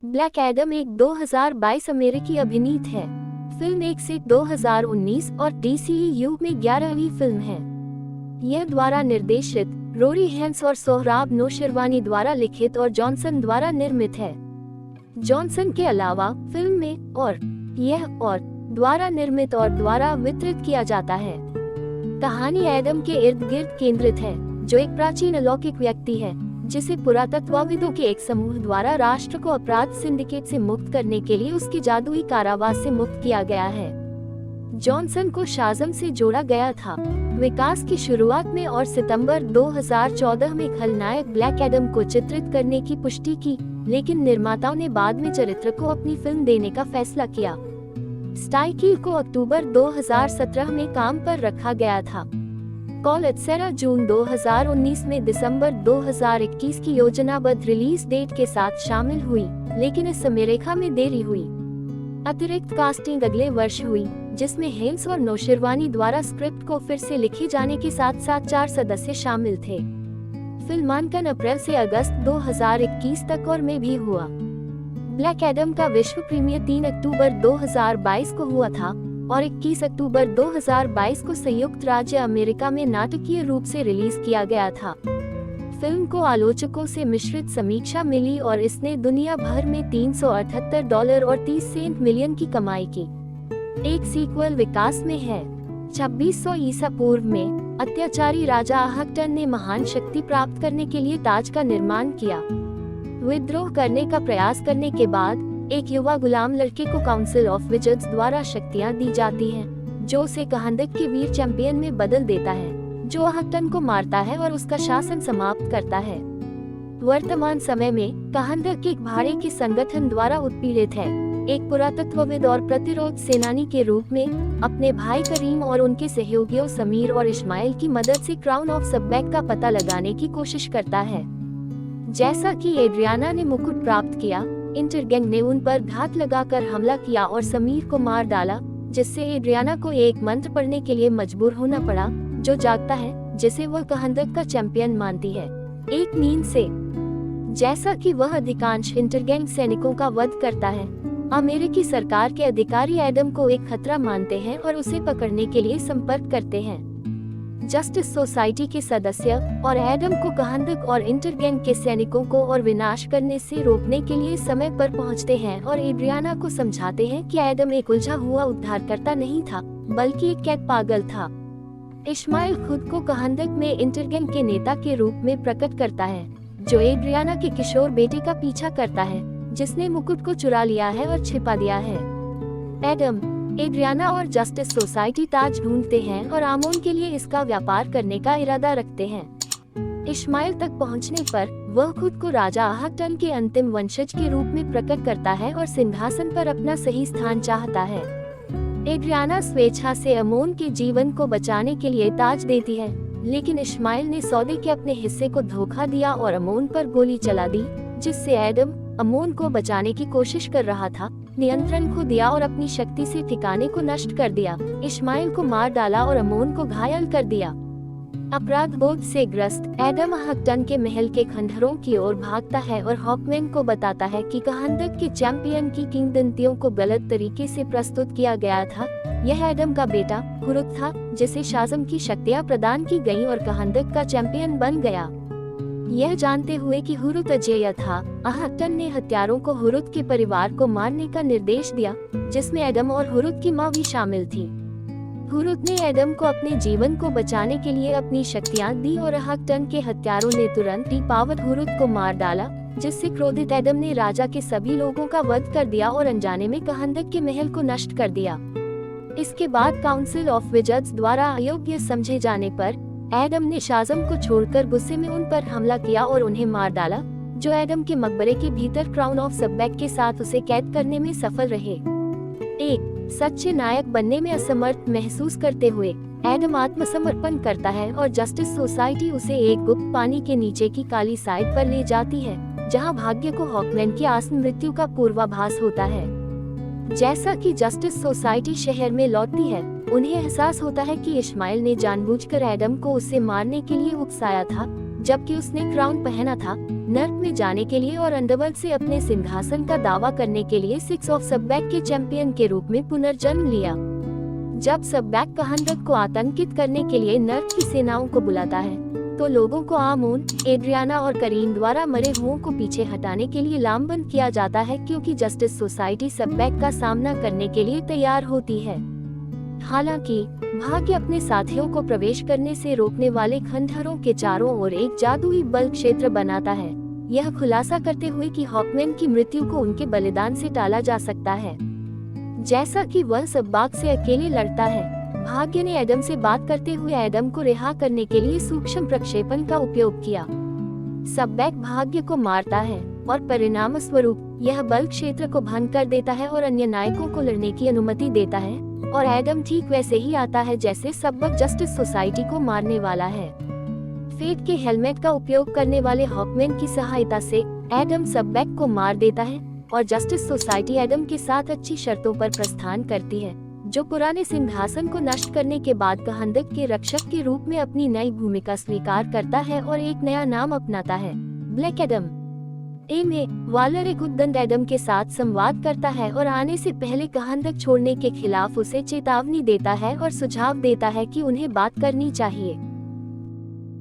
Black Adam एक 2022 अमेरिकी अभिनीत है। फिल्म 1 से 2019 और DCEU में 11वीं फिल्म है। यह द्वारा निर्देशित, रोरी हेंस और सोहराब नौशरवानी द्वारा लिखित और जॉनसन द्वारा निर्मित है। जॉनसन के अलावा फिल्म में और द्वारा निर्मित और द्वारा वितरित किया जाता है। कहानी एडम के इर्द गिर्द केंद्रित है, जो एक प्राचीन अलौकिक व्यक्ति है जिसे पुरातत्वविदों के एक समूह द्वारा राष्ट्र को अपराध सिंडिकेट से मुक्त करने के लिए उसकी जादुई कारावास से मुक्त किया गया है। जॉनसन को शाज़म से जोड़ा गया था। विकास की शुरुआत में और सितंबर 2014 में खलनायक ब्लैक एडम को चित्रित करने की पुष्टि की, लेकिन निर्माताओं ने बाद में चरित्र को अपनी फिल्म देने का फैसला किया। स्टाइकी को अक्टूबर 2017 में काम पर रखा गया था। कॉल एटसेरा जून 2019 में दिसंबर 2021 की योजनाबद्ध रिलीज डेट के साथ शामिल हुई, लेकिन इस समयरेखा में देरी हुई। अतिरिक्त कास्टिंग अगले वर्ष हुई, जिसमें हेंस और नौशरवानी द्वारा स्क्रिप्ट को फिर से लिखे जाने के साथ साथ 4 सदस्य शामिल थे। फिल्मांकन अप्रैल से अगस्त 2021 तक और में भी हुआ। ब्लैक एडम का विश्व प्रीमियर 3 अक्टूबर 2022 को हुआ था और 21 अक्टूबर 2022 को संयुक्त राज्य अमेरिका में नाटकीय रूप से रिलीज किया गया था। फिल्म को आलोचकों से मिश्रित समीक्षा मिली और इसने दुनिया भर में $378 और 30 सेंट मिलियन की कमाई की। एक सीक्वल विकास में है। 2600 ईसा पूर्व में अत्याचारी राजा आहकटन ने महान शक्ति प्राप्त करने के लिए ताज का निर्माण किया। विद्रोह करने का प्रयास करने के बाद एक युवा गुलाम लड़के को काउंसिल ऑफ विजर्ड्स द्वारा शक्तियां दी जाती हैं, जो उसे कहांदक के वीर चैंपियन में बदल देता है, जो आहकटन को मारता है और उसका शासन समाप्त करता है। वर्तमान समय में कहांदक एक भाड़े के संगठन द्वारा उत्पीड़ित है। एक पुरातत्वविद और प्रतिरोध सेनानी के रूप में अपने भाई करीम और उनके सहयोगियों समीर और इस्माइल की मदद से क्राउन ऑफ सबैक का पता लगाने की कोशिश करता है। जैसा कि एड्रियाना ने मुकुट प्राप्त किया, इंटरगैंग ने उन पर घात लगाकर हमला किया और समीर को मार डाला, जिससे एड्रियाना को एक मंत्र पढ़ने के लिए मजबूर होना पड़ा, जो जागता है, जिसे वह कहांदक का चैंपियन मानती है, एक नींद से। जैसा कि वह अधिकांश इंटरगैंग सैनिकों का वध करता है, अमेरिकी सरकार के अधिकारी एडम को एक खतरा मानते हैं और उसे पकड़ने के लिए संपर्क करते हैं। जस्टिस सोसाइटी के सदस्य और एडम को कहांदक और इंटरगैंग के सैनिकों को और विनाश करने से रोकने के लिए समय पर पहुंचते हैं और एड्रियाना को समझाते हैं कि एडम एक उलझा हुआ उद्धारकर्ता नहीं था, बल्कि एक कैद पागल था। इस्माइल खुद को कहांदक में इंटरगैंग के नेता के रूप में प्रकट करता है, जो एड्रियाना के किशोर बेटे का पीछा करता है, जिसने मुकुट को चुरा लिया है और छिपा दिया है। एडम, एड्रियाना और जस्टिस सोसाइटी ताज ढूंढते हैं और आमोन के लिए इसका व्यापार करने का इरादा रखते हैं। इस्माइल तक पहुंचने पर वह खुद को राजा आहकटन के अंतिम वंशज के रूप में प्रकट करता है और सिंहासन पर अपना सही स्थान चाहता है। एड्रियाना स्वेच्छा से आमोन के जीवन को बचाने के लिए ताज देती है, लेकिन इस्माइल ने सौदे के अपने हिस्से को धोखा दिया और आमोन पर गोली चला दी, जिससे एडम, आमोन को बचाने की कोशिश कर रहा था, नियंत्रण खो दिया और अपनी शक्ति से ठिकाने को नष्ट कर दिया। इस्माइल को मार डाला और आमोन को घायल कर दिया। अपराध बोध से ग्रस्त एडम आहकटन के महल के खंडहरों की ओर भागता है और हॉकमैन को बताता है कि कहांदक के चैंपियन की किंवदंतियों को गलत तरीके से प्रस्तुत किया गया था। यह एडम का बेटा हुरुत था, जिसे शाज़म की शक्तियां प्रदान की गईं और कहांदक का चैंपियन बन गया। यह जानते हुए कि हुरुत अजेय था, आहकटन ने हत्यारों को हुरुत के परिवार को मारने का निर्देश दिया, जिसमें एडम और हुरुत की माँ भी शामिल थी। हुरुत ने एडम को अपने जीवन को बचाने के लिए अपनी शक्तियां दी और आहकटन के हत्यारों ने तुरंत ही पावत हुरुत को मार डाला, जिससे क्रोधित एडम ने राजा के सभी लोगों का वध कर दिया और अनजाने में कहांदक के महल को नष्ट कर दिया। इसके बाद काउंसिल ऑफ विजर्ड्स द्वारा अयोग्य समझे जाने पर एडम ने शाज़म को छोड़कर गुस्से में उन पर हमला किया और उन्हें मार डाला, जो एडम के मकबरे के भीतर क्राउन ऑफ सबैक के साथ उसे कैद करने में सफल रहे। एक सच्चे नायक बनने में असमर्थ महसूस करते हुए एडम आत्मसमर्पण करता है और जस्टिस सोसाइटी उसे एक गुप्त पानी के नीचे की काली साइड पर ले जाती है, जहां भाग्य को हॉकमैन की आसन मृत्यु का पूर्वाभास होता है। जैसा कि जस्टिस सोसाइटी शहर में लौटती है, उन्हें एहसास होता है कि इस्माइल ने जानबूझकर एडम को उसे मारने के लिए उकसाया था, जबकि उसने क्राउन पहना था, नर्क में जाने के लिए और अंडरवर्ल्ड से अपने सिंहासन का दावा करने के लिए सिक्स ऑफ सबैक के चैंपियन के रूप में पुनर्जन्म लिया। जब सबैक कहांडक को आतंकित करने के लिए नर्क की सेनाओं को बुलाता है तो लोगों को आमोन, एड्रियाना और करीन द्वारा मरे हुओं को पीछे हटाने के लिए लामबंद किया जाता है, क्योंकि जस्टिस सोसाइटी सबैक का सामना करने के लिए तैयार होती है। हालांकि भाग्य अपने साथियों को प्रवेश करने से रोकने वाले खंडहरों के चारों ओर एक जादुई बल क्षेत्र बनाता है, यह खुलासा करते हुए कि हॉकमैन की मृत्यु को उनके बलिदान से टाला जा सकता है। जैसा कि वह सबैक से अकेले लड़ता है, भाग्य ने एडम से बात करते हुए एडम को रिहा करने के लिए सूक्ष्म प्रक्षेपण का उपयोग किया। सबैक भाग्य को मारता है और परिणाम स्वरूप यह बल क्षेत्र को भंग कर देता है और अन्य नायकों को लड़ने की अनुमति देता है, और एडम ठीक वैसे ही आता है जैसे सबैक जस्टिस सोसाइटी को मारने वाला है। फेट के हेलमेट का उपयोग करने वाले हॉकमैन की सहायता से एडम सबैक को मार देता है और जस्टिस सोसाइटी एडम के साथ अच्छी शर्तों पर प्रस्थान करती है, जो पुराने सिंहासन को नष्ट करने के बाद कहांडक के रक्षक के रूप में अपनी नई भूमिका स्वीकार करता है और एक नया नाम अपनाता है, ब्लैक एडम। में वालर एक उद्दंड एडम के साथ संवाद करता है और आने से पहले कहांडक छोड़ने के खिलाफ उसे चेतावनी देता है और सुझाव देता है कि उन्हें बात करनी चाहिए।